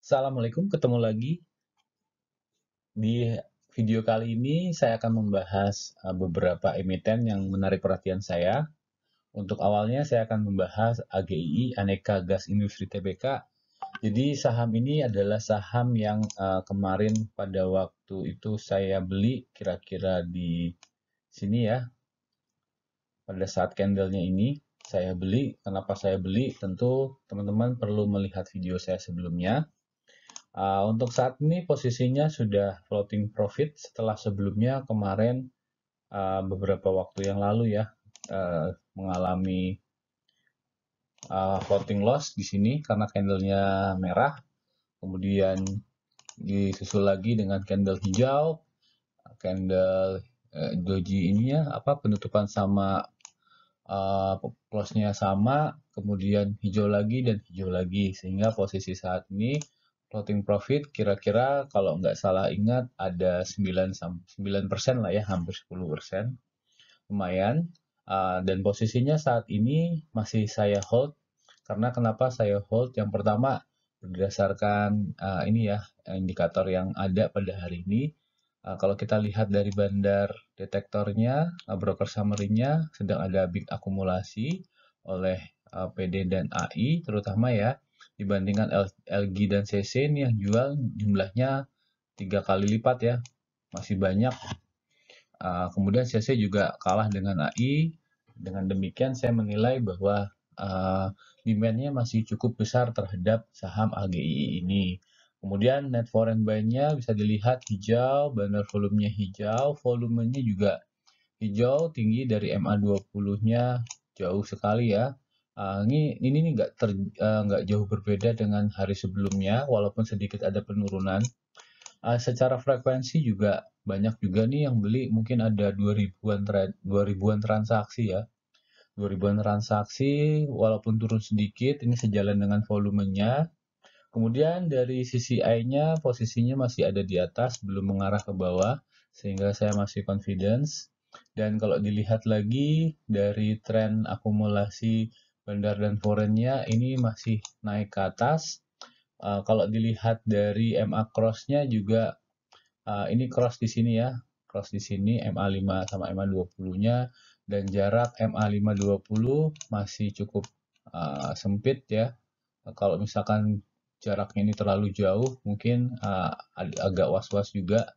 Assalamualaikum, ketemu lagi. Di video kali ini saya akan membahas beberapa emiten yang menarik perhatian saya. Untuk awalnya saya akan membahas AGII, Aneka Gas Industri Tbk. Jadi saham ini adalah saham yang kemarin pada waktu itu saya beli kira-kira di sini ya. Pada saat candlenya ini saya beli. Kenapa saya beli? Tentu teman-teman perlu melihat video saya sebelumnya. Untuk saat ini posisinya sudah floating profit setelah sebelumnya kemarin beberapa waktu yang lalu ya mengalami floating loss di sini karena candlenya merah, kemudian disusul lagi dengan candle hijau, candle doji ininya penutupan sama close-nya sama, kemudian hijau lagi dan hijau lagi, sehingga posisi saat ini floating profit kira-kira kalau nggak salah ingat ada 9% lah ya, hampir 10%, lumayan. Dan posisinya saat ini masih saya hold. Karena kenapa saya hold? Yang pertama berdasarkan ini ya indikator yang ada pada hari ini. Kalau kita lihat dari bandar detektornya, broker summary-nya sedang ada big akumulasi oleh PD dan AI terutama ya, dibandingkan LG dan CC ini yang jual jumlahnya 3 kali lipat ya, masih banyak. Kemudian CC juga kalah dengan AI. Dengan demikian saya menilai bahwa demand-nya masih cukup besar terhadap saham AGII ini. Kemudian net foreign buy-nya bisa dilihat hijau, bandar volumenya hijau, volumenya juga hijau, tinggi dari MA20-nya jauh sekali ya. Ini nggak jauh berbeda dengan hari sebelumnya, walaupun sedikit ada penurunan. Secara frekuensi juga banyak juga nih yang beli, mungkin ada 2000-an transaksi ya. 2000-an transaksi walaupun turun sedikit, ini sejalan dengan volumenya. Kemudian dari sisi I-nya posisinya masih ada di atas, belum mengarah ke bawah, sehingga saya masih confidence. Dan kalau dilihat lagi dari tren akumulasi bandar dan foreign-nya, ini masih naik ke atas. Kalau dilihat dari MA cross-nya juga ini cross di sini ya, cross di sini MA5 sama MA20-nya, dan jarak MA520 masih cukup sempit ya. Kalau misalkan jaraknya ini terlalu jauh, mungkin agak was-was juga,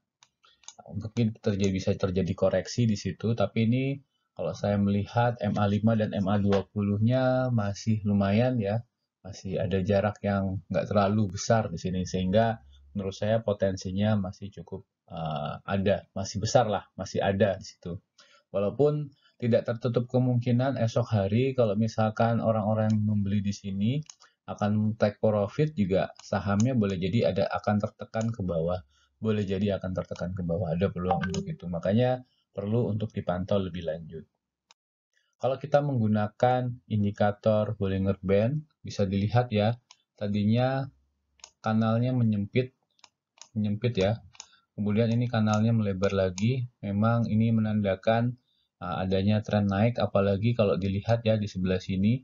mungkin bisa terjadi koreksi di situ. Tapi ini kalau saya melihat MA5 dan MA20-nya masih lumayan ya, masih ada jarak yang nggak terlalu besar di sini, sehingga menurut saya potensinya masih cukup ada, masih besar lah, masih ada di situ. Walaupun tidak tertutup kemungkinan esok hari kalau misalkan orang-orang yang membeli di sini akan take profit juga, sahamnya boleh jadi akan tertekan ke bawah. Boleh jadi akan tertekan ke bawah, ada peluang untuk itu. Makanya perlu untuk dipantau lebih lanjut. Kalau kita menggunakan indikator Bollinger Band, bisa dilihat ya, tadinya kanalnya menyempit ya. Kemudian ini kanalnya melebar lagi. Memang ini menandakan adanya tren naik, apalagi kalau dilihat ya di sebelah sini,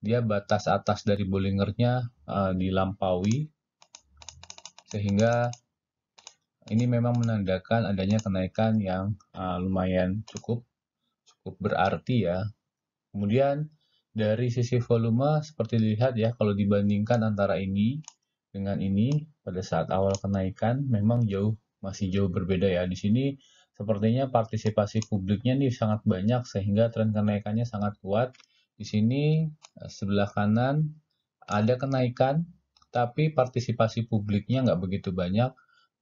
dia batas atas dari Bollinger-nya dilampaui, sehingga ini memang menandakan adanya kenaikan yang lumayan cukup berarti ya. Kemudian dari sisi volume seperti dilihat ya, kalau dibandingkan antara ini dengan ini pada saat awal kenaikan memang masih jauh berbeda ya. Di sini sepertinya partisipasi publiknya nih sangat banyak sehingga tren kenaikannya sangat kuat. Di sini sebelah kanan ada kenaikan tapi partisipasi publiknya nggak begitu banyak.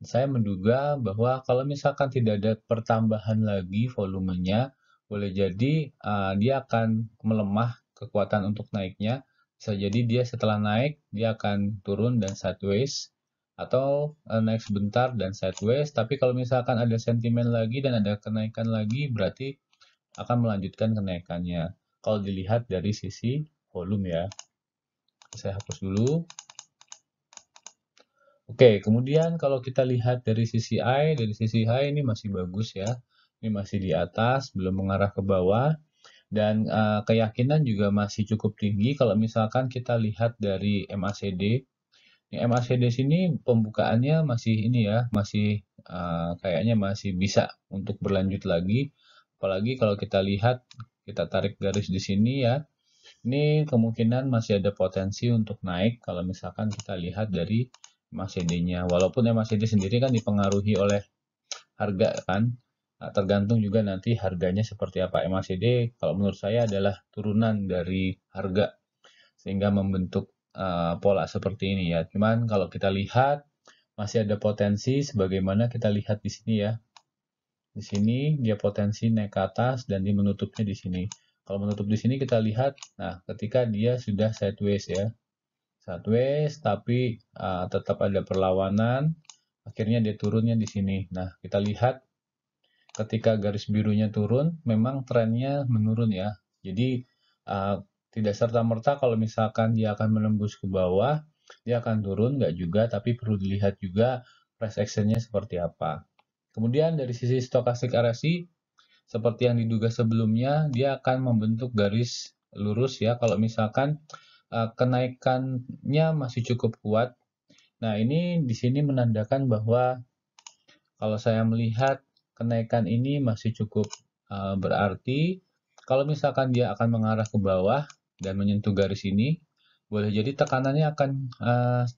Saya menduga bahwa kalau misalkan tidak ada pertambahan lagi volumenya, boleh jadi dia akan melemah kekuatan untuk naiknya. Bisa jadi dia setelah naik, dia akan turun dan sideways, atau naik sebentar dan sideways. Tapi kalau misalkan ada sentimen lagi dan ada kenaikan lagi, berarti akan melanjutkan kenaikannya. Kalau dilihat dari sisi volume ya. Saya hapus dulu. Oke, kemudian kalau kita lihat dari sisi high ini masih bagus ya. Ini masih di atas, belum mengarah ke bawah. Dan keyakinan juga masih cukup tinggi kalau misalkan kita lihat dari MACD. Yang MACD sini pembukaannya masih ini ya, masih kayaknya masih bisa untuk berlanjut lagi. Apalagi kalau kita lihat, kita tarik garis di sini ya, ini kemungkinan masih ada potensi untuk naik kalau misalkan kita lihat dari MACD-nya. Walaupun MACD sendiri kan dipengaruhi oleh harga kan. Nah, tergantung juga nanti harganya seperti apa. MACD kalau menurut saya adalah turunan dari harga sehingga membentuk pola seperti ini ya. Cuman kalau kita lihat masih ada potensi sebagaimana kita lihat di sini ya. Di sini dia potensi naik ke atas dan dia menutupnya di sini. Kalau menutup di sini kita lihat, nah ketika dia sudah sideways ya, sideways tapi tetap ada perlawanan, akhirnya dia turunnya di sini. Nah kita lihat ketika garis birunya turun, memang trennya menurun ya. Jadi uh, tidak serta-merta kalau misalkan dia akan menembus ke bawah, dia akan turun, nggak juga, tapi perlu dilihat juga price action-nya seperti apa. Kemudian dari sisi stokastik RSI, seperti yang diduga sebelumnya, dia akan membentuk garis lurus ya. Kalau misalkan kenaikannya masih cukup kuat. Nah, ini di sini menandakan bahwa kalau saya melihat kenaikan ini masih cukup berarti. Kalau misalkan dia akan mengarah ke bawah dan menyentuh garis ini, boleh jadi tekanannya akan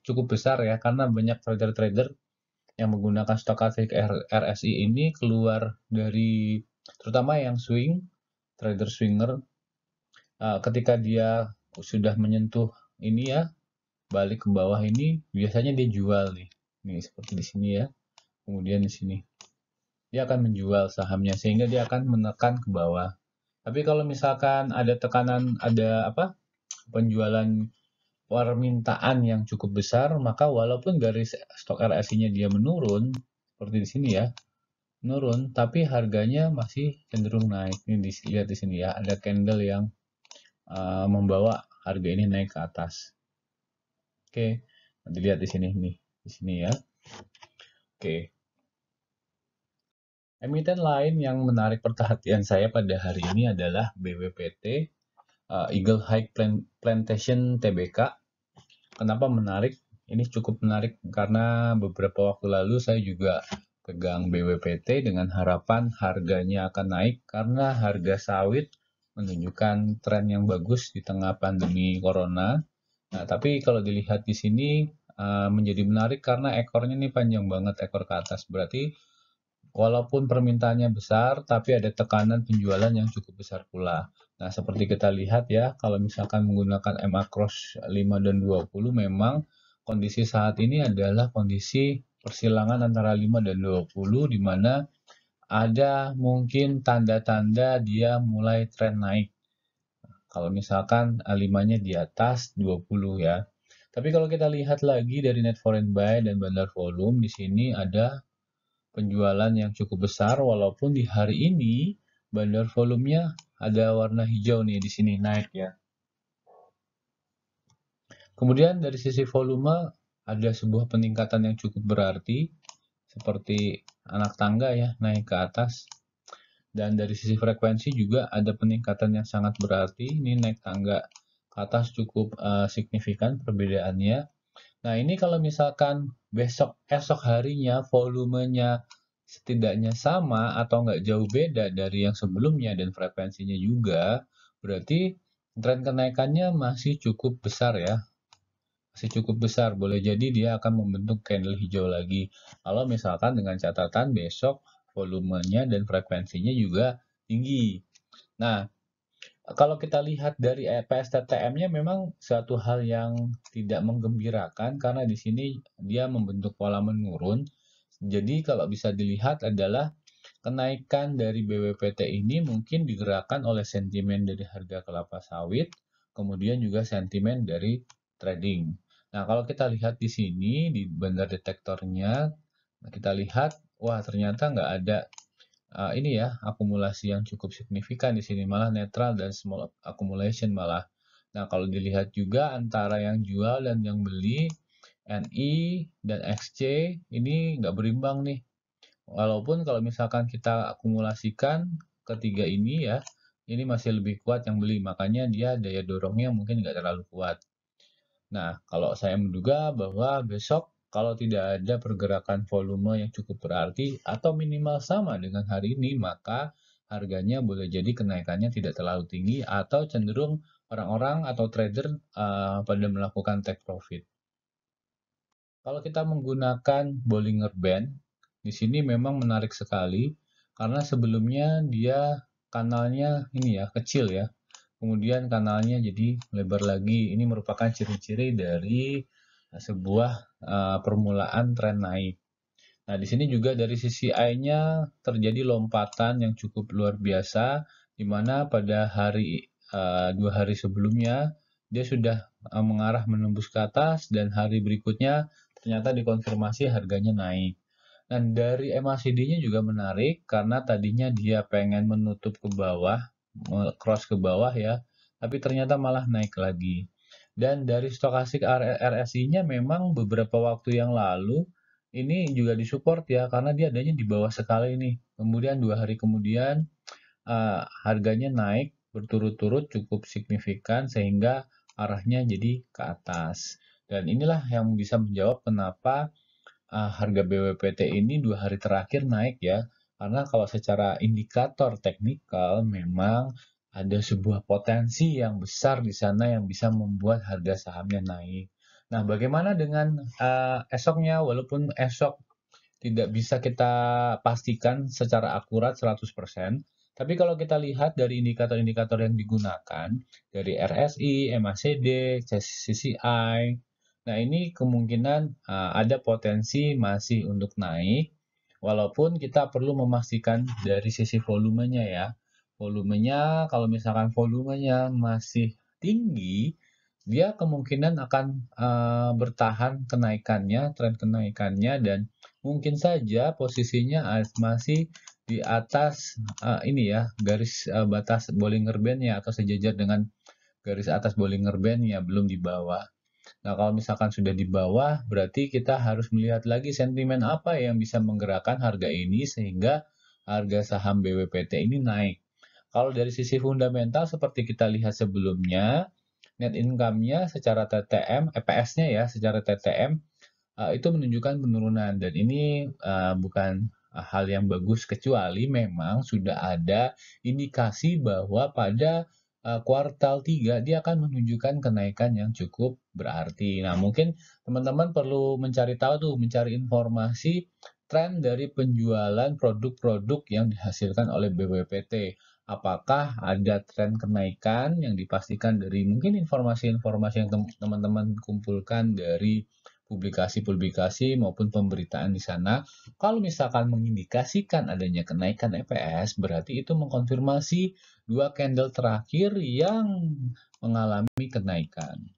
cukup besar ya, karena banyak trader-trader yang menggunakan stokastik RSI ini keluar dari, terutama yang swing, trader swinger, ketika dia sudah menyentuh ini ya, balik ke bawah ini, biasanya dia jual nih. Nih seperti di sini ya. Kemudian di sini dia akan menjual sahamnya sehingga dia akan menekan ke bawah. Tapi kalau misalkan ada tekanan, ada apa? Penjualan permintaan yang cukup besar, maka walaupun garis stok RSI-nya dia menurun seperti di sini ya, menurun, tapi harganya masih cenderung naik. Ini dilihat di sini ya, ada candle yang membawa harga ini naik ke atas. Oke, dilihat di sini nih, di sini ya. Oke. Emiten lain yang menarik perhatian saya pada hari ini adalah BWPT, Eagle High Plantation Tbk. Kenapa menarik? Ini cukup menarik karena beberapa waktu lalu saya juga pegang BWPT dengan harapan harganya akan naik karena harga sawit menunjukkan tren yang bagus di tengah pandemi corona. Nah, tapi kalau dilihat di sini menjadi menarik karena ekornya ini panjang banget, ekor ke atas. Berarti walaupun permintaannya besar, tapi ada tekanan penjualan yang cukup besar pula. Nah, seperti kita lihat ya, kalau misalkan menggunakan MA Cross 5 dan 20, memang kondisi saat ini adalah kondisi persilangan antara 5 dan 20, di mana ada mungkin tanda-tanda dia mulai tren naik. Kalau misalkan 5-nya di atas 20 ya. Tapi kalau kita lihat lagi dari net foreign buy dan bandar volume, di sini ada penjualan yang cukup besar walaupun di hari ini bandar volumenya ada warna hijau nih di sini naik ya. Kemudian dari sisi volume ada sebuah peningkatan yang cukup berarti seperti anak tangga ya naik ke atas. Dan dari sisi frekuensi juga ada peningkatan yang sangat berarti. Ini naik tangga ke atas cukup signifikan perbedaannya. Nah, ini kalau misalkan esok harinya volumenya setidaknya sama atau nggak jauh beda dari yang sebelumnya dan frekuensinya juga, berarti tren kenaikannya masih cukup besar ya. Masih cukup besar. Boleh jadi dia akan membentuk candle hijau lagi. Kalau misalkan dengan catatan besok volumenya dan frekuensinya juga tinggi. Nah, kalau kita lihat dari PSTTM-nya memang suatu hal yang tidak menggembirakan karena di sini dia membentuk pola menurun. Jadi kalau bisa dilihat adalah kenaikan dari BWPT ini mungkin digerakkan oleh sentimen dari harga kelapa sawit, kemudian juga sentimen dari trading. Nah, kalau kita lihat di sini di bandar detektornya, kita lihat, wah ternyata nggak ada ini ya, akumulasi yang cukup signifikan di sini, malah netral dan small accumulation malah. Nah, kalau dilihat juga antara yang jual dan yang beli, NI dan XC ini nggak berimbang nih. Walaupun kalau misalkan kita akumulasikan ketiga ini ya, ini masih lebih kuat yang beli, makanya dia daya dorongnya mungkin nggak terlalu kuat. Nah, kalau saya menduga bahwa besok kalau tidak ada pergerakan volume yang cukup berarti atau minimal sama dengan hari ini, maka harganya boleh jadi kenaikannya tidak terlalu tinggi atau cenderung orang-orang atau trader pada melakukan take profit. Kalau kita menggunakan Bollinger Band, di sini memang menarik sekali karena sebelumnya dia kanalnya ini ya kecil ya. Kemudian kanalnya jadi lebar lagi. Ini merupakan ciri-ciri dari sebuah permulaan tren naik. Nah, di sini juga dari sisi I-nya terjadi lompatan yang cukup luar biasa, di mana pada dua hari sebelumnya dia sudah mengarah menembus ke atas dan hari berikutnya ternyata dikonfirmasi harganya naik. Dan dari MACD-nya juga menarik karena tadinya dia pengen menutup ke bawah, cross ke bawah ya, tapi ternyata malah naik lagi. Dan dari stokastik RSI-nya memang beberapa waktu yang lalu ini juga disupport ya karena dia adanya di bawah sekali nih. Kemudian 2 hari kemudian harganya naik berturut-turut cukup signifikan sehingga arahnya jadi ke atas. Dan inilah yang bisa menjawab kenapa harga BWPT ini 2 hari terakhir naik ya. Karena kalau secara indikator teknikal memang ada sebuah potensi yang besar di sana yang bisa membuat harga sahamnya naik. Nah, bagaimana dengan esoknya? Walaupun esok tidak bisa kita pastikan secara akurat 100%, tapi kalau kita lihat dari indikator-indikator yang digunakan, dari RSI, MACD, CCI, nah ini kemungkinan ada potensi masih untuk naik, walaupun kita perlu memastikan dari sisi volumenya ya. Volumenya, kalau misalkan volumenya masih tinggi, dia kemungkinan akan bertahan kenaikannya, tren kenaikannya, dan mungkin saja posisinya masih di atas ini ya, garis batas Bollinger Band-nya atau sejajar dengan garis atas Bollinger Band-nya, belum di bawah. Nah, kalau misalkan sudah di bawah, berarti kita harus melihat lagi sentimen apa yang bisa menggerakkan harga ini sehingga harga saham BWPT ini naik. Kalau dari sisi fundamental seperti kita lihat sebelumnya, net income-nya secara TTM, EPS-nya ya, secara TTM itu menunjukkan penurunan dan ini bukan hal yang bagus kecuali memang sudah ada indikasi bahwa pada kuartal 3 dia akan menunjukkan kenaikan yang cukup berarti. Nah, mungkin teman-teman perlu mencari tahu tuh, mencari informasi tren dari penjualan produk-produk yang dihasilkan oleh BWPT. Apakah ada tren kenaikan yang dipastikan dari mungkin informasi-informasi yang teman-teman kumpulkan dari publikasi-publikasi maupun pemberitaan di sana. Kalau misalkan mengindikasikan adanya kenaikan EPS, berarti itu mengkonfirmasi 2 candle terakhir yang mengalami kenaikan.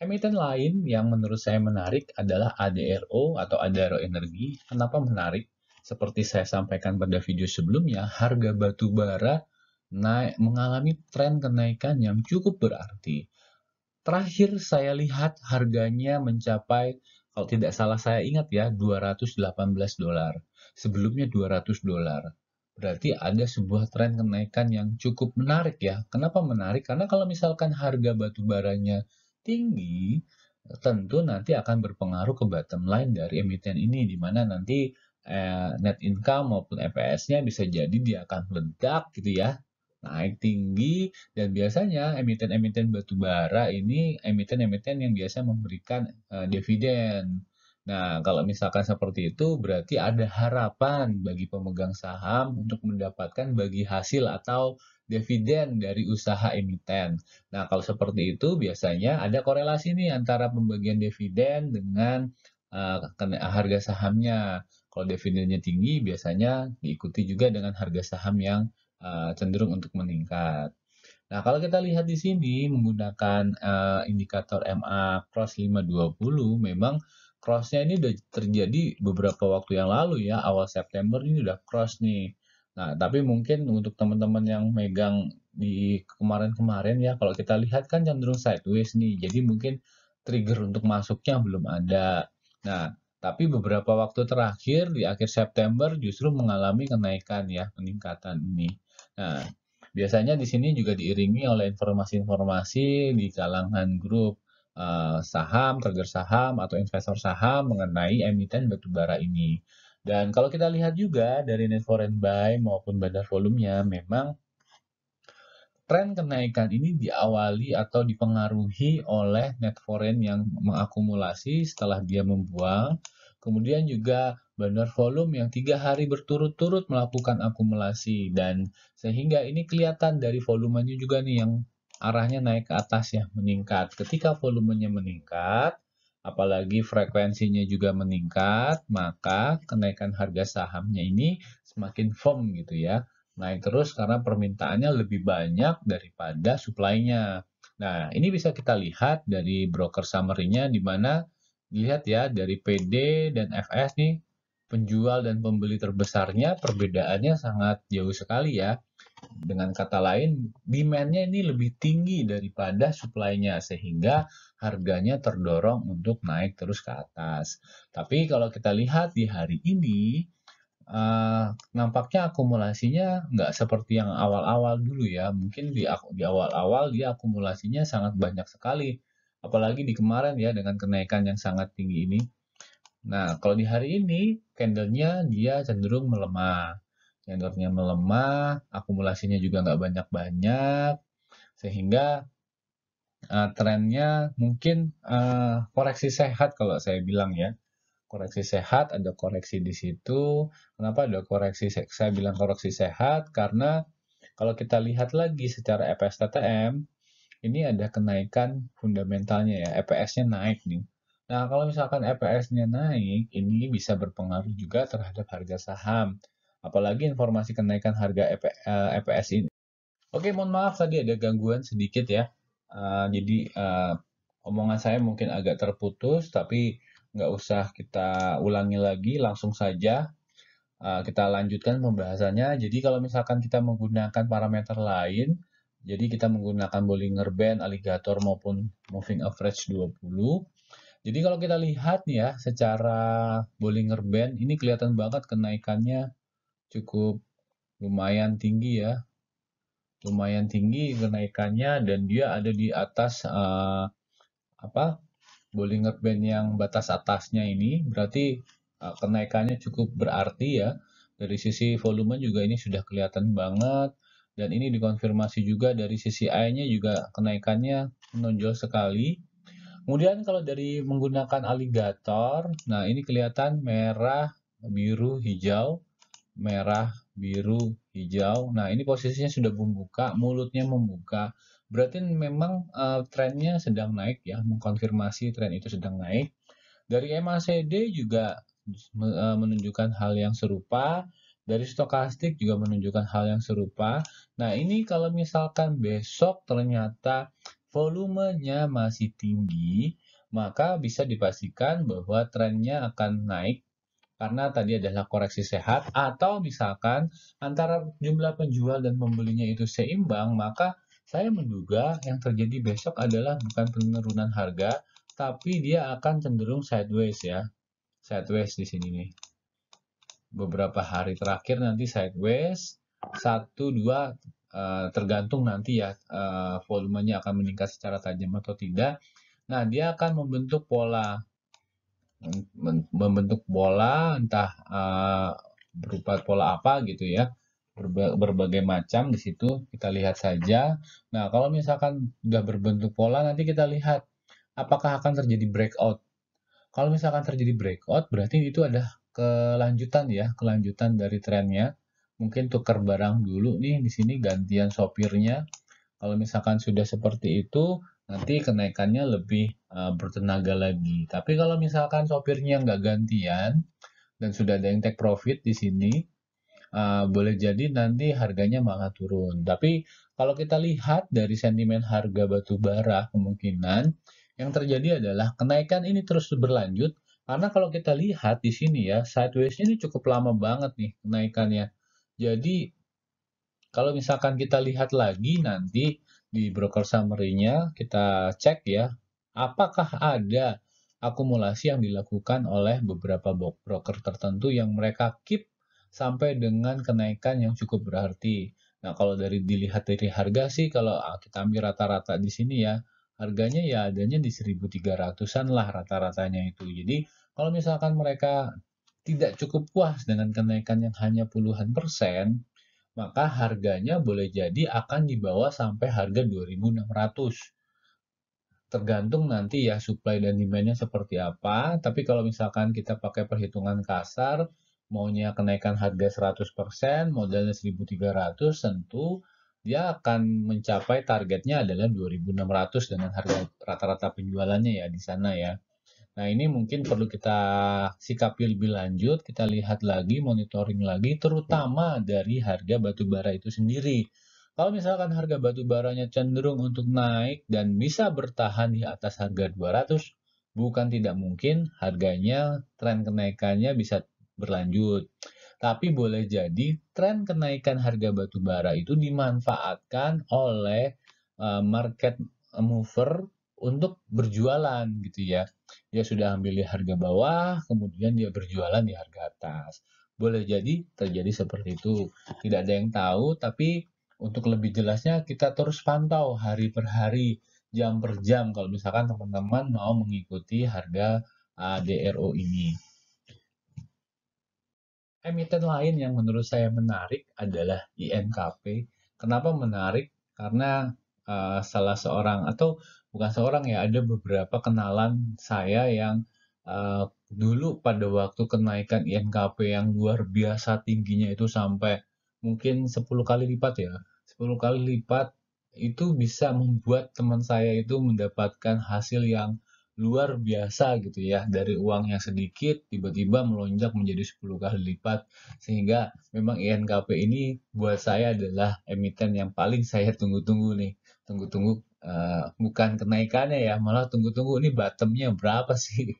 Emiten lain yang menurut saya menarik adalah ADRO atau Adaro Energi. Kenapa menarik? Seperti saya sampaikan pada video sebelumnya, harga batu bara mengalami tren kenaikan yang cukup berarti. Terakhir saya lihat harganya mencapai, kalau tidak salah saya ingat ya, $218. Sebelumnya $200. Berarti ada sebuah tren kenaikan yang cukup menarik ya. Kenapa menarik? Karena kalau misalkan harga batu baranya tinggi, tentu nanti akan berpengaruh ke bottom line dari emiten ini, di mana nanti net income maupun EPS-nya bisa jadi dia akan meledak gitu ya, naik tinggi, dan biasanya emiten-emiten batubara ini emiten-emiten yang biasa memberikan dividen. Nah, kalau misalkan seperti itu berarti ada harapan bagi pemegang saham untuk mendapatkan bagi hasil atau dividen dari usaha emiten. Nah, kalau seperti itu biasanya ada korelasi nih antara pembagian dividen dengan harga sahamnya. Kalau dividennya tinggi biasanya diikuti juga dengan harga saham yang cenderung untuk meningkat. Nah, kalau kita lihat di sini menggunakan indikator MA Cross 520, memang cross-nya ini udah terjadi beberapa waktu yang lalu ya, awal September ini udah cross nih. Nah, tapi mungkin untuk teman-teman yang megang di kemarin-kemarin ya, kalau kita lihat kan cenderung sideways nih, jadi mungkin trigger untuk masuknya belum ada. Nah, tapi beberapa waktu terakhir di akhir September justru mengalami kenaikan ya, peningkatan ini. Nah, biasanya di sini juga diiringi oleh informasi-informasi di kalangan grup. saham, trader saham, atau investor saham mengenai emiten batubara ini. Dan kalau kita lihat juga dari net foreign buy maupun bandar volumenya, memang tren kenaikan ini diawali atau dipengaruhi oleh net foreign yang mengakumulasi setelah dia membuang, kemudian juga bandar volume yang 3 hari berturut-turut melakukan akumulasi, dan sehingga ini kelihatan dari volumenya juga nih yang arahnya naik ke atas ya, meningkat. Ketika volumenya meningkat, apalagi frekuensinya juga meningkat, maka kenaikan harga sahamnya ini semakin firm gitu ya, naik terus karena permintaannya lebih banyak daripada supply-nya. Nah, ini bisa kita lihat dari broker summary-nya, di mana dilihat ya dari PD dan FS nih, penjual dan pembeli terbesarnya perbedaannya sangat jauh sekali ya. Dengan kata lain, demand-nya ini lebih tinggi daripada supply-nya, sehingga harganya terdorong untuk naik terus ke atas. Tapi kalau kita lihat di hari ini, nampaknya akumulasinya nggak seperti yang awal-awal dulu ya. Mungkin di awal-awal dia akumulasinya sangat banyak sekali. Apalagi di kemarin ya dengan kenaikan yang sangat tinggi ini. Nah, kalau di hari ini candlenya dia cenderung melemah. Candlenya melemah, akumulasinya juga nggak banyak-banyak, sehingga trennya mungkin koreksi sehat kalau saya bilang ya. Koreksi sehat, ada koreksi di situ. Kenapa ada koreksi? Saya bilang koreksi sehat karena kalau kita lihat lagi secara EPS-TTM, ini ada kenaikan fundamentalnya ya, EPS-nya naik nih. Nah, kalau misalkan EPS-nya naik, ini bisa berpengaruh juga terhadap harga saham. Apalagi informasi kenaikan harga EPS ini. Oke, mohon maaf tadi ada gangguan sedikit ya. Jadi omongan saya mungkin agak terputus, tapi nggak usah kita ulangi lagi, langsung saja kita lanjutkan pembahasannya. Jadi kalau misalkan kita menggunakan parameter lain, jadi kita menggunakan Bollinger Band, Alligator maupun Moving Average 20. Jadi kalau kita lihat nih ya, secara Bollinger Band ini kelihatan banget kenaikannya cukup lumayan tinggi ya. Lumayan tinggi kenaikannya, dan dia ada di atas apa Bollinger Band yang batas atasnya ini, berarti kenaikannya cukup berarti ya. Dari sisi volume juga ini sudah kelihatan banget, dan ini dikonfirmasi juga dari sisi I-nya juga kenaikannya menonjol sekali. Kemudian kalau dari menggunakan alligator, nah ini kelihatan merah, biru, hijau, merah, biru, hijau. Nah, ini posisinya sudah membuka, mulutnya membuka. Berarti memang trennya sedang naik ya, mengkonfirmasi tren itu sedang naik. Dari MACD juga menunjukkan hal yang serupa. Dari stokastik juga menunjukkan hal yang serupa. Nah, ini kalau misalkan besok ternyata volumenya masih tinggi, maka bisa dipastikan bahwa trennya akan naik karena tadi adalah koreksi sehat, atau misalkan antara jumlah penjual dan pembelinya itu seimbang, maka saya menduga yang terjadi besok adalah bukan penurunan harga, tapi dia akan cenderung sideways ya. Sideways di sini nih. Beberapa hari terakhir nanti sideways, 1, 2, tergantung nanti ya volumenya akan meningkat secara tajam atau tidak. Nah, dia akan membentuk pola, entah berupa pola apa gitu ya, berbagai macam di situ kita lihat saja. Nah, kalau misalkan sudah berbentuk pola, nanti kita lihat apakah akan terjadi breakout. Kalau misalkan terjadi breakout, berarti itu ada kelanjutan ya, kelanjutan dari trennya. Mungkin tukar barang dulu nih di sini, gantian sopirnya. Kalau misalkan sudah seperti itu, nanti kenaikannya lebih bertenaga lagi. Tapi kalau misalkan sopirnya nggak gantian dan sudah ada yang take profit di sini, boleh jadi nanti harganya malah turun. Tapi kalau kita lihat dari sentimen harga batu bara, kemungkinan yang terjadi adalah kenaikan ini terus berlanjut. Karena kalau kita lihat di sini ya, sideways ini cukup lama banget nih kenaikannya. Jadi kalau misalkan kita lihat lagi nanti di broker summary-nya, kita cek ya, apakah ada akumulasi yang dilakukan oleh beberapa broker tertentu yang mereka keep sampai dengan kenaikan yang cukup berarti. Nah, kalau dilihat dari harga sih, kalau kita ambil rata-rata di sini ya, harganya ya adanya di 1.300-an lah rata-ratanya itu. Jadi kalau misalkan mereka tidak cukup puas dengan kenaikan yang hanya puluhan persen, maka harganya boleh jadi akan dibawa sampai harga 2.600. Tergantung nanti ya supply dan demand-nya seperti apa. Tapi kalau misalkan kita pakai perhitungan kasar, maunya kenaikan harga 100%, modalnya 1.300, tentu dia akan mencapai targetnya adalah 2.600 dengan harga rata-rata penjualannya ya di sana ya. Nah, ini mungkin perlu kita sikapi lebih lanjut, kita lihat lagi, monitoring lagi, terutama dari harga batu bara itu sendiri. Kalau misalkan harga batu baranya cenderung untuk naik dan bisa bertahan di atas harga 200, bukan tidak mungkin harganya, tren kenaikannya bisa berlanjut. Tapi boleh jadi tren kenaikan harga batu bara itu dimanfaatkan oleh market mover untuk berjualan gitu ya. Dia sudah ambil di harga bawah, kemudian dia berjualan di harga atas. Boleh jadi terjadi seperti itu. Tidak ada yang tahu, tapi untuk lebih jelasnya kita terus pantau hari per hari, jam per jam kalau misalkan teman-teman mau mengikuti harga DRO ini. Emiten lain yang menurut saya menarik adalah INKP. Kenapa menarik? Karena salah seorang atau bukan seorang ya, ada beberapa kenalan saya yang dulu pada waktu kenaikan INKP yang luar biasa tingginya itu sampai mungkin 10 kali lipat ya. 10 kali lipat itu bisa membuat teman saya itu mendapatkan hasil yang luar biasa gitu ya. Dari uang yang sedikit tiba-tiba melonjak menjadi 10 kali lipat. Sehingga memang INKP ini buat saya adalah emiten yang paling saya tunggu-tunggu nih. Tunggu-tunggu bukan kenaikannya ya, malah tunggu-tunggu ini bottomnya berapa sih.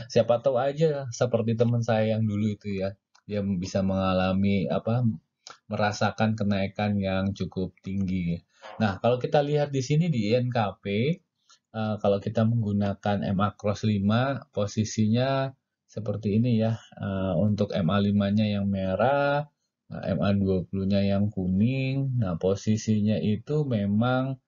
Siapa tahu aja seperti teman saya yang dulu itu ya, dia bisa mengalami apa, merasakan kenaikan yang cukup tinggi. Nah, kalau kita lihat di sini di INKP, kalau kita menggunakan MA Cross 5, posisinya seperti ini ya. Untuk MA5-nya yang merah, MA20-nya yang kuning. Nah, posisinya itu memang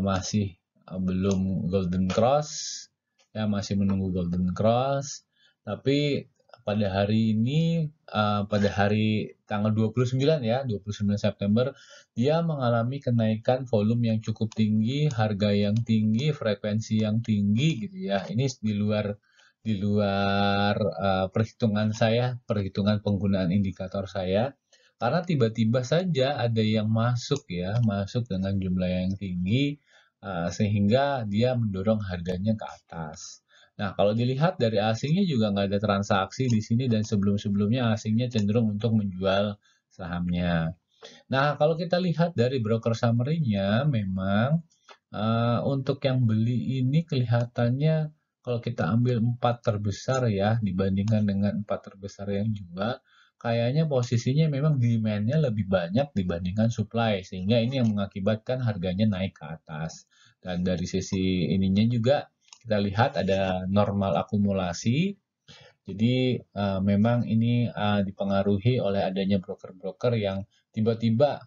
masih belum golden cross, ya masih menunggu golden cross. Tapi pada hari ini, pada hari tanggal 29 ya, 29 September, dia mengalami kenaikan volume yang cukup tinggi, harga yang tinggi, frekuensi yang tinggi gitu ya. Ini di luar perhitungan saya, perhitungan penggunaan indikator saya. Karena tiba-tiba saja ada yang masuk ya, masuk dengan jumlah yang tinggi, sehingga dia mendorong harganya ke atas. Nah, kalau dilihat dari asingnya juga nggak ada transaksi di sini dan sebelum-sebelumnya asingnya cenderung untuk menjual sahamnya. Nah, kalau kita lihat dari broker summary-nya, memang untuk yang beli ini kelihatannya kalau kita ambil 4 terbesar ya, dibandingkan dengan 4 terbesar yang jual, kayaknya posisinya memang demand-nya lebih banyak dibandingkan supply, sehingga ini yang mengakibatkan harganya naik ke atas. Dan dari sisi ininya juga kita lihat ada normal akumulasi. Jadi memang ini dipengaruhi oleh adanya broker-broker yang tiba-tiba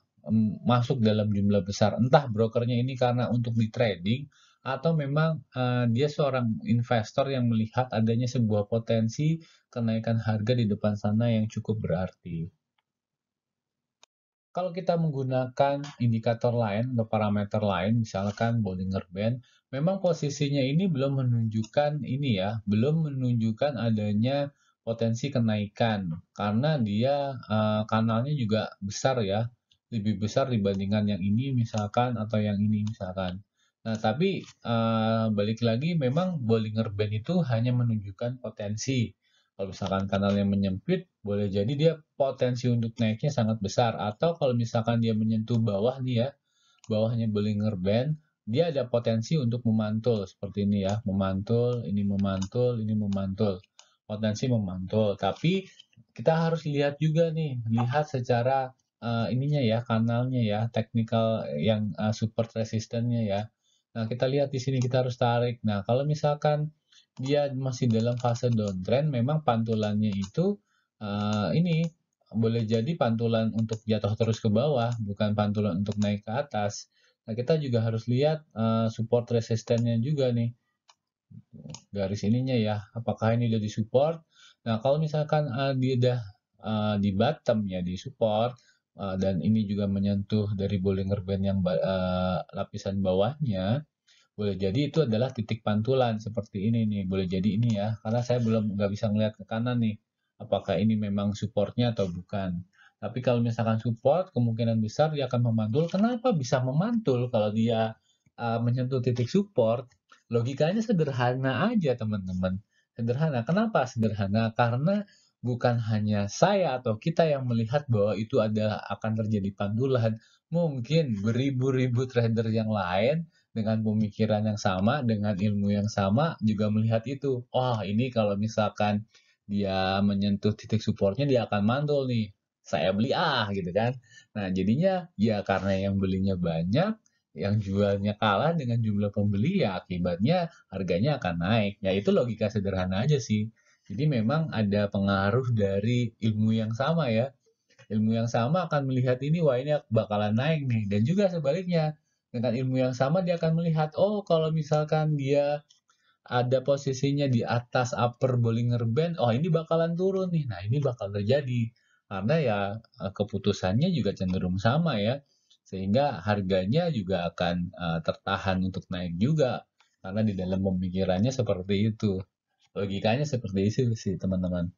masuk dalam jumlah besar. Entah brokernya ini karena untuk di trading atau memang dia seorang investor yang melihat adanya sebuah potensi kenaikan harga di depan sana yang cukup berarti. Kalau kita menggunakan indikator lain atau parameter lain, misalkan Bollinger Band, memang posisinya ini belum menunjukkan ini ya, belum menunjukkan adanya potensi kenaikan karena dia kanalnya juga besar ya, lebih besar dibandingkan yang ini misalkan atau yang ini misalkan. Nah, tapi balik lagi memang Bollinger Band itu hanya menunjukkan potensi. Kalau misalkan kanalnya menyempit, boleh jadi dia potensi untuk naiknya sangat besar. Atau kalau misalkan dia menyentuh bawah nih ya, bawahnya Bollinger Band, dia ada potensi untuk memantul seperti ini ya, memantul, ini memantul, ini memantul. Potensi memantul. Tapi kita harus lihat juga nih, lihat secara ininya ya, kanalnya ya, technical yang support resistance-nya ya. Nah, kita lihat di sini kita harus tarik. Nah, kalau misalkan dia masih dalam fase downtrend, memang pantulannya itu ini boleh jadi pantulan untuk jatuh terus ke bawah, bukan pantulan untuk naik ke atas. Nah, kita juga harus lihat support resistennya juga nih, garis ininya ya, apakah ini udah di-support. Nah, kalau misalkan dia udah di bottom ya, di support, dan ini juga menyentuh dari Bollinger Band yang lapisan bawahnya, boleh jadi itu adalah titik pantulan seperti ini nih, boleh jadi ini ya, karena saya belum nggak bisa ngelihat ke kanan nih, apakah ini memang supportnya atau bukan. Tapi kalau misalkan support, kemungkinan besar dia akan memantul. Kenapa bisa memantul kalau dia menyentuh titik support? Logikanya sederhana aja teman-teman. Sederhana. Kenapa sederhana? Karena bukan hanya saya atau kita yang melihat bahwa itu adalah akan terjadi pantulan. Mungkin beribu-ribu trader yang lain dengan pemikiran yang sama, dengan ilmu yang sama, juga melihat itu. Oh, ini kalau misalkan dia menyentuh titik supportnya, dia akan mantul nih. Saya beli gitu kan. Nah, jadinya ya karena yang belinya banyak, yang jualnya kalah dengan jumlah pembeli, ya akibatnya harganya akan naik. Ya itu logika sederhana aja sih. Jadi memang ada pengaruh dari ilmu yang sama ya. Ilmu yang sama akan melihat ini, wah ini bakalan naik nih. Dan juga sebaliknya, dengan ilmu yang sama dia akan melihat, oh kalau misalkan dia ada posisinya di atas upper Bollinger Band, oh ini bakalan turun nih. Nah ini bakal terjadi. Karena ya keputusannya juga cenderung sama ya. Sehingga harganya juga akan tertahan untuk naik juga. Karena di dalam pemikirannya seperti itu. Logikanya seperti itu sih teman-teman.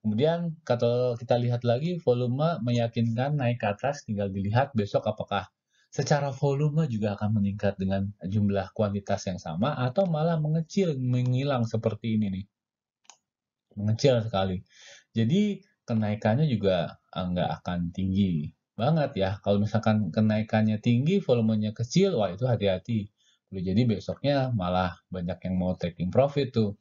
Kemudian kalau kita lihat lagi volume meyakinkan naik ke atas, tinggal dilihat besok apakah secara volume juga akan meningkat dengan jumlah kuantitas yang sama atau malah mengecil, menghilang seperti ini nih, mengecil sekali. Jadi kenaikannya juga nggak akan tinggi banget ya. Kalau misalkan kenaikannya tinggi, volumenya kecil, wah itu hati-hati. Boleh jadi besoknya malah banyak yang mau taking profit tuh.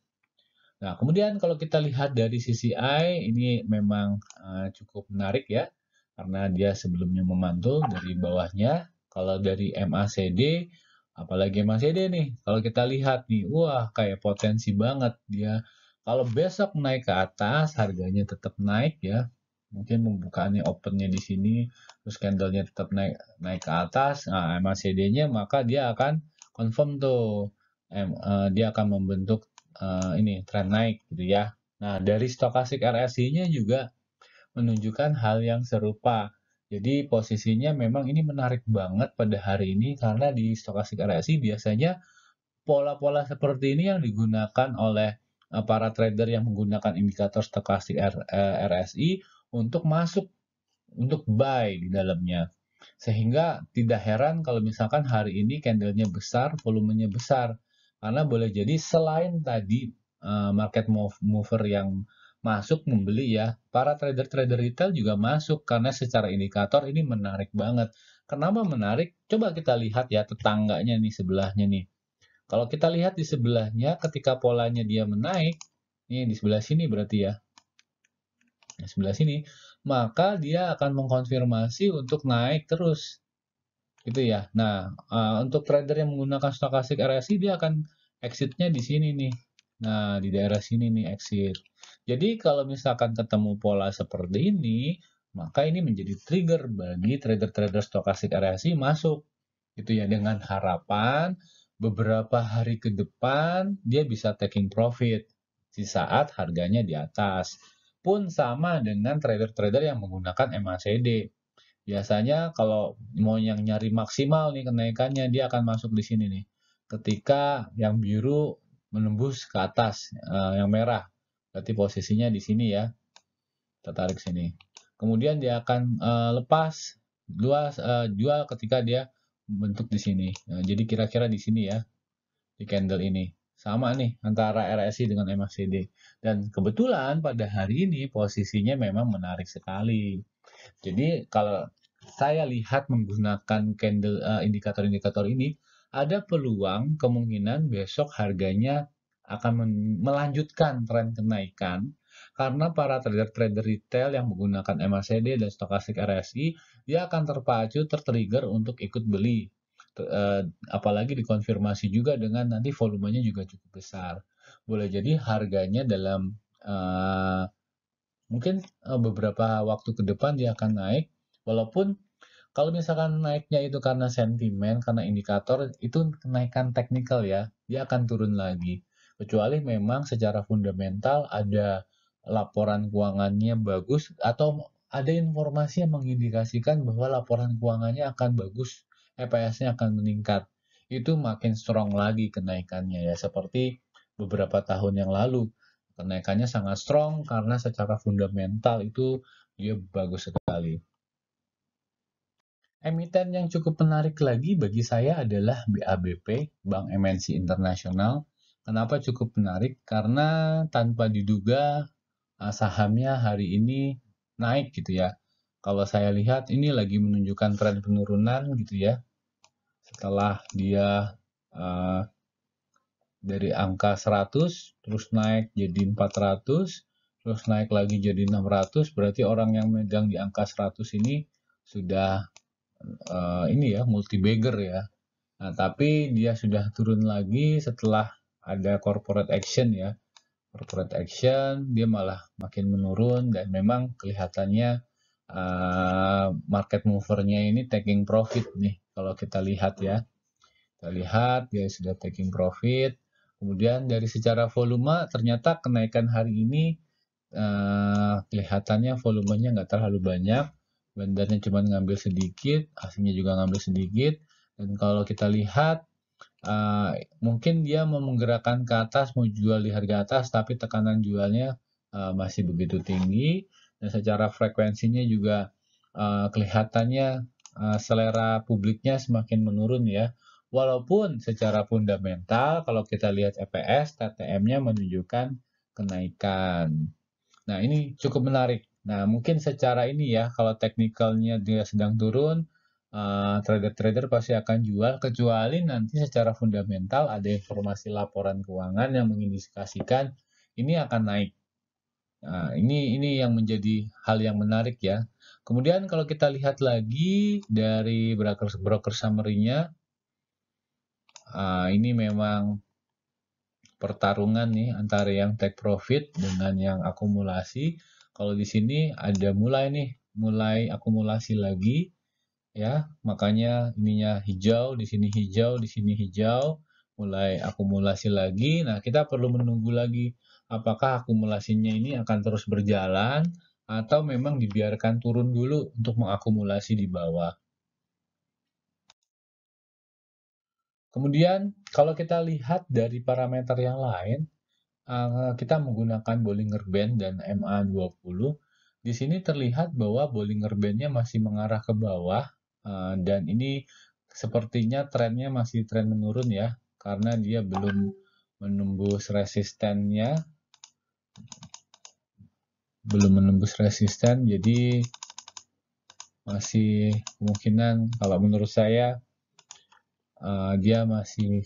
Nah, kemudian kalau kita lihat dari sisi I, ini memang cukup menarik ya, karena dia sebelumnya memantul dari bawahnya. Kalau dari MACD, apalagi MACD nih, kalau kita lihat nih, wah kayak potensi banget dia. Kalau besok naik ke atas, harganya tetap naik ya. Mungkin pembukaannya opennya di sini, terus candlenya tetap naik naik ke atas. Nah, MACD-nya maka dia akan confirm tuh, dia akan membentuk ini tren naik gitu ya. Nah, dari stokastik RSI-nya juga menunjukkan hal yang serupa. Jadi posisinya memang ini menarik banget pada hari ini karena di stokastik RSI biasanya pola-pola seperti ini yang digunakan oleh para trader yang menggunakan indikator stokastik RSI untuk masuk, untuk buy di dalamnya. Sehingga tidak heran kalau misalkan hari ini candlenya besar, volumenya besar. Karena boleh jadi selain tadi market mover yang masuk membeli ya, para trader-trader retail juga masuk karena secara indikator ini menarik banget. Kenapa menarik? Coba kita lihat ya tetangganya nih sebelahnya nih. Kalau kita lihat di sebelahnya ketika polanya dia menaik, ini di sebelah sini berarti ya, di sebelah sini, maka dia akan mengkonfirmasi untuk naik terus. Gitu ya. Nah, untuk trader yang menggunakan stokastik RSI dia akan exit-nya di sini nih. Nah, di daerah sini nih exit. Jadi kalau misalkan ketemu pola seperti ini, maka ini menjadi trigger bagi trader-trader stokastik RSI masuk. Gitu ya, dengan harapan beberapa hari ke depan dia bisa taking profit di saat harganya di atas. Pun sama dengan trader-trader yang menggunakan MACD. Biasanya kalau mau yang nyari maksimal nih kenaikannya, dia akan masuk di sini nih. Ketika yang biru menembus ke atas, yang merah. Berarti posisinya di sini ya. Kita tarik sini. Kemudian dia akan lepas jual ketika dia bentuk di sini. Nah, jadi kira-kira di sini ya, di candle ini. Sama nih antara RSI dengan MACD. Dan kebetulan pada hari ini posisinya memang menarik sekali. Jadi kalau saya lihat menggunakan candle indikator-indikator ini, ada peluang kemungkinan besok harganya akan melanjutkan tren kenaikan karena para trader-trader retail yang menggunakan MACD dan stokastik RSI dia akan terpacu, tertrigger untuk ikut beli. Apalagi dikonfirmasi juga dengan nanti volumenya juga cukup besar. Boleh jadi harganya dalam mungkin beberapa waktu ke depan dia akan naik, walaupun Kalau misalkan naiknya itu karena sentimen, karena indikator, itu kenaikan teknikal ya, dia akan turun lagi. Kecuali memang secara fundamental ada laporan keuangannya bagus atau ada informasi yang mengindikasikan bahwa laporan keuangannya akan bagus, EPS-nya akan meningkat. Itu makin strong lagi kenaikannya ya, seperti beberapa tahun yang lalu. Kenaikannya sangat strong karena secara fundamental itu dia bagus sekali. Emiten yang cukup menarik lagi bagi saya adalah BABP, Bank MNC Internasional. Kenapa cukup menarik? Karena tanpa diduga sahamnya hari ini naik gitu ya. Kalau saya lihat ini lagi menunjukkan tren penurunan gitu ya. Setelah dia uh, dari angka 100 terus naik jadi 400, terus naik lagi jadi 600, berarti orang yang megang di angka 100 ini sudah ini ya multi bagger ya. Nah, tapi dia sudah turun lagi setelah ada corporate action ya. Corporate action dia malah makin menurun dan memang kelihatannya market movernya ini taking profit nih kalau kita lihat ya. Kita lihat dia sudah taking profit. Kemudian dari secara volume ternyata kenaikan hari ini kelihatannya volumenya nggak terlalu banyak. Bandarnya cuma ngambil sedikit, aslinya juga ngambil sedikit. Dan kalau kita lihat mungkin dia mau menggerakkan ke atas, mau jual di harga atas, tapi tekanan jualnya masih begitu tinggi. Dan secara frekuensinya juga kelihatannya selera publiknya semakin menurun ya. Walaupun secara fundamental kalau kita lihat EPS, TTM-nya menunjukkan kenaikan. Nah, ini cukup menarik. Nah, mungkin secara ini ya, kalau teknikalnya dia sedang turun, trader-trader pasti akan jual, kecuali nanti secara fundamental ada informasi laporan keuangan yang mengindikasikan ini akan naik. Nah, ini yang menjadi hal yang menarik ya. Kemudian kalau kita lihat lagi dari broker summary-nya, ini memang pertarungan nih antara yang take profit dengan yang akumulasi. Kalau di sini ada mulai akumulasi lagi ya, makanya ininya hijau, di sini hijau, di sini hijau, mulai akumulasi lagi. Nah, kita perlu menunggu lagi apakah akumulasinya ini akan terus berjalan atau memang dibiarkan turun dulu untuk mengakumulasi di bawah. Kemudian kalau kita lihat dari parameter yang lain, kita menggunakan Bollinger Band dan MA20. Di sini terlihat bahwa Bollinger Band-nya masih mengarah ke bawah, dan ini sepertinya trennya masih tren menurun ya, karena dia belum menembus resistennya, jadi masih kemungkinan kalau menurut saya dia masih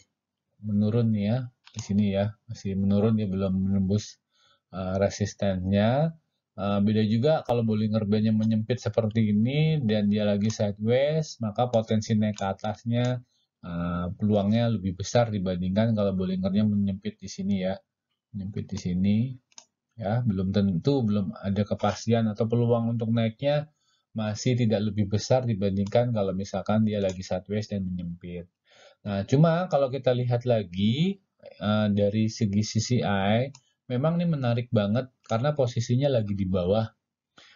menurun ya di sini ya, masih menurun, dia belum menembus resistennya. Beda juga kalau Bollinger Band-nya menyempit seperti ini dan dia lagi sideways, maka potensi naik ke atasnya peluangnya lebih besar dibandingkan kalau Bollinger-nya menyempit di sini ya. Menyempit di sini ya, belum tentu, belum ada kepastian atau peluang untuk naiknya masih tidak lebih besar dibandingkan kalau misalkan dia lagi sideways dan menyempit. Nah, cuma kalau kita lihat lagi dari segi CCI, memang ini menarik banget karena posisinya lagi di bawah.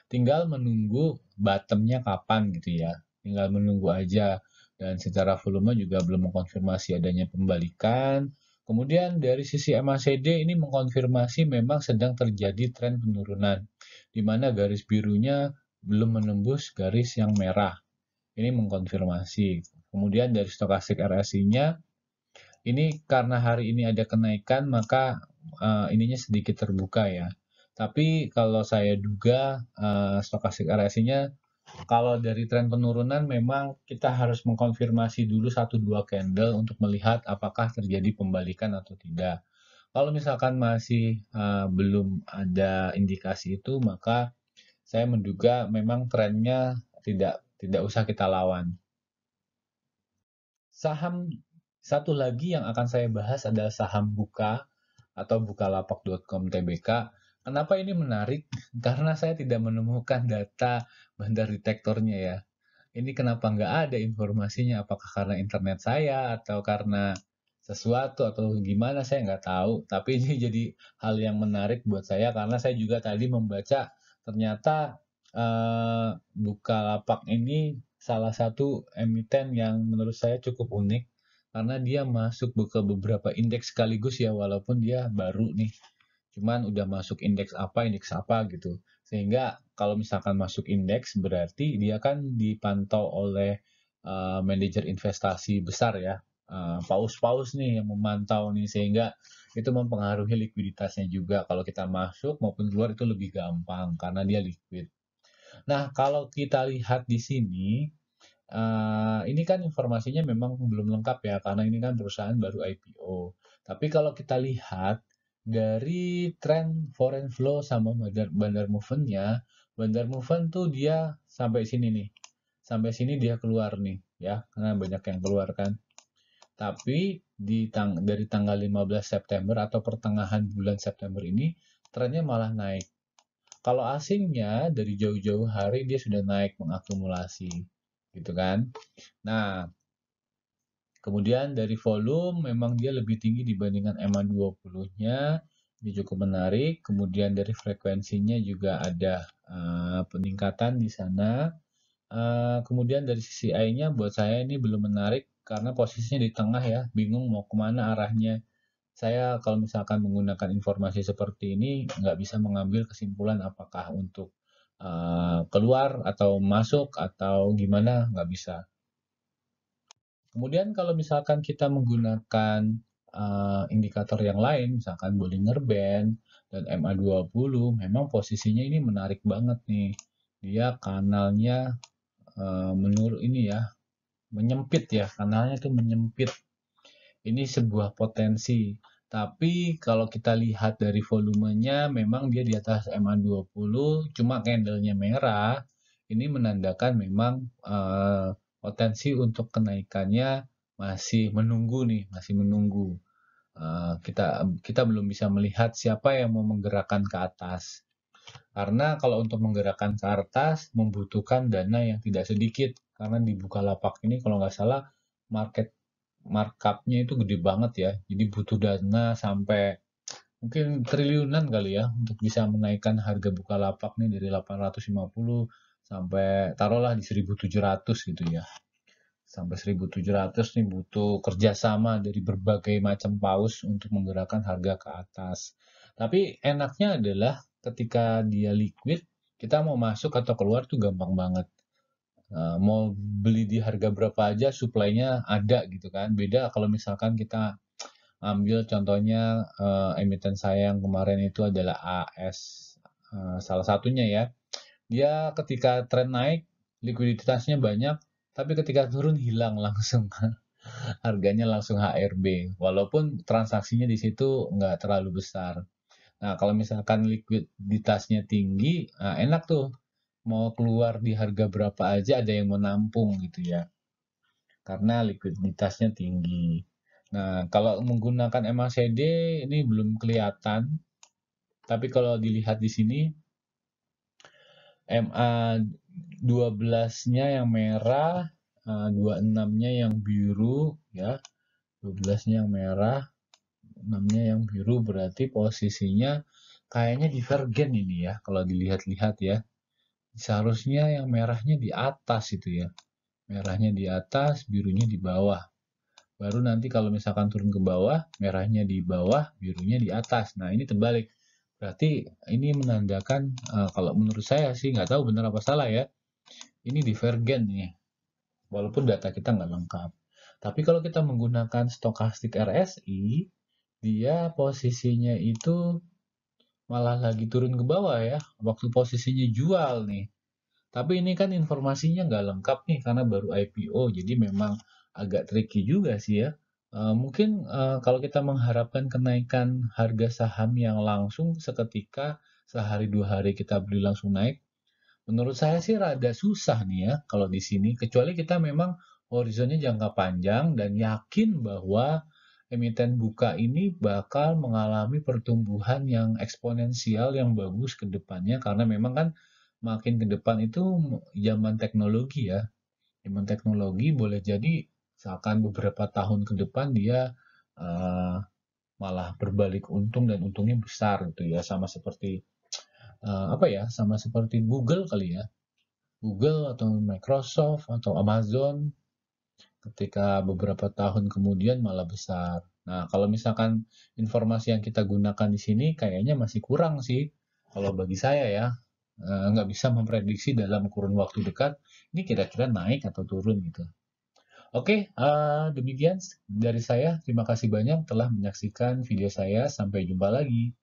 Tinggal menunggu bottomnya kapan gitu ya. Tinggal menunggu aja. Dan secara volume juga belum mengkonfirmasi adanya pembalikan. Kemudian dari sisi MACD ini mengkonfirmasi memang sedang terjadi tren penurunan. Di mana garis birunya belum menembus garis yang merah. Ini mengkonfirmasi. Kemudian dari stokastik RSI-nya, ini karena hari ini ada kenaikan, maka ininya sedikit terbuka ya. Tapi kalau saya duga stokastik RSI-nya, kalau dari tren penurunan memang kita harus mengkonfirmasi dulu 1-2 candle untuk melihat apakah terjadi pembalikan atau tidak. Kalau misalkan masih belum ada indikasi itu, maka saya menduga memang trennya tidak usah kita lawan. Saham satu lagi yang akan saya bahas adalah saham Buka atau Bukalapak.com Tbk. Kenapa ini menarik? Karena saya tidak menemukan data bandar detektornya ya. ini kenapa nggak ada informasinya? Apakah karena internet saya atau karena sesuatu atau gimana saya nggak tahu. Tapi ini jadi hal yang menarik buat saya karena saya juga tadi membaca ternyata Bukalapak ini salah satu emiten yang menurut saya cukup unik karena dia masuk ke beberapa indeks sekaligus ya walaupun dia baru nih. Cuman udah masuk indeks apa gitu. Sehingga kalau misalkan masuk indeks berarti dia kan dipantau oleh manajer investasi besar ya. Paus-paus nih yang memantau nih sehingga itu mempengaruhi likuiditasnya juga. Kalau kita masuk maupun keluar itu lebih gampang karena dia liquid. Nah, kalau kita lihat di sini, ini kan informasinya memang belum lengkap ya, karena ini kan perusahaan baru IPO. Tapi kalau kita lihat dari tren foreign flow sama Bandar Movement-nya, Bandar Movement tuh dia sampai sini nih. Sampai sini dia keluar nih, ya, karena banyak yang keluar kan. Tapi dari tanggal 15 September atau pertengahan bulan September ini, trennya malah naik. Kalau asingnya dari jauh-jauh hari dia sudah naik mengakumulasi, gitu kan. Nah, kemudian dari volume memang dia lebih tinggi dibandingkan MA20-nya, ini cukup menarik. Kemudian dari frekuensinya juga ada peningkatan di sana. Kemudian dari sisi I-nya buat saya ini belum menarik karena posisinya di tengah ya, bingung mau kemana arahnya. Saya kalau misalkan menggunakan informasi seperti ini nggak bisa mengambil kesimpulan apakah untuk keluar atau masuk atau gimana, nggak bisa. Kemudian kalau misalkan kita menggunakan indikator yang lain, misalkan Bollinger Band dan MA20, memang posisinya ini menarik banget nih. Dia kanalnya menurut ini ya, menyempit ya, kanalnya itu menyempit. Ini sebuah potensi. Tapi kalau kita lihat dari volumenya, memang dia di atas MA20, cuma candlenya merah. Ini menandakan memang potensi untuk kenaikannya masih menunggu nih, masih menunggu. Kita kita belum bisa melihat siapa yang mau menggerakkan ke atas. Karena kalau untuk menggerakkan ke atas membutuhkan dana yang tidak sedikit. Karena di Bukalapak ini kalau nggak salah market markupnya itu gede banget ya. Jadi butuh dana sampai mungkin triliunan kali ya untuk bisa menaikkan harga Bukalapak nih dari 850 sampai taruhlah di 1.700 gitu ya. Sampai 1.700 nih butuh kerjasama dari berbagai macam paus untuk menggerakkan harga ke atas. Tapi enaknya adalah ketika dia liquid, kita mau masuk atau keluar tuh gampang banget. Mau beli di harga berapa aja, supply-nya ada gitu kan. Beda kalau misalkan kita ambil contohnya emiten saya yang kemarin itu adalah AS, salah satunya ya. Dia ketika tren naik, likuiditasnya banyak, tapi ketika turun hilang langsung. Harganya langsung HRB. Walaupun transaksinya di situ nggak terlalu besar. Nah, kalau misalkan likuiditasnya tinggi, nah enak tuh. Mau keluar di harga berapa aja ada yang menampung gitu ya. Karena likuiditasnya tinggi. Nah, kalau menggunakan MACD ini belum kelihatan. Tapi kalau dilihat di sini, MA12-nya yang merah, 26-nya yang biru ya. 12-nya yang merah, 6-nya yang biru berarti posisinya kayaknya divergen ini ya kalau dilihat-lihat ya. Seharusnya yang merahnya di atas itu ya. Merahnya di atas, birunya di bawah. Baru nanti kalau misalkan turun ke bawah, merahnya di bawah, birunya di atas. Nah, ini terbalik. Berarti ini menandakan kalau menurut saya sih nggak tahu benar apa salah ya. Ini divergen nih. Walaupun data kita nggak lengkap. Tapi kalau kita menggunakan stokastik RSI, dia posisinya itu malah lagi turun ke bawah ya, waktu posisinya jual nih. Tapi ini kan informasinya nggak lengkap nih karena baru IPO, jadi memang agak tricky juga sih ya. Mungkin kalau kita mengharapkan kenaikan harga saham yang langsung seketika, sehari dua hari kita beli langsung naik, menurut saya sih rada susah nih ya kalau di sini, kecuali kita memang horizonnya jangka panjang dan yakin bahwa emiten buka ini bakal mengalami pertumbuhan yang eksponensial yang bagus ke depannya karena memang kan makin ke depan itu zaman teknologi ya. Iman teknologi boleh jadi misalkan beberapa tahun ke depan dia eh, malah berbalik untung dan untungnya besar gitu ya, sama seperti apa ya, sama seperti Google kali ya. Google atau Microsoft atau Amazon ketika beberapa tahun kemudian malah besar. Nah, kalau misalkan informasi yang kita gunakan di sini kayaknya masih kurang sih. Kalau bagi saya ya, nggak bisa memprediksi dalam kurun waktu dekat ini kira-kira naik atau turun gitu. Oke, demikian dari saya. Terima kasih banyak telah menyaksikan video saya. Sampai jumpa lagi.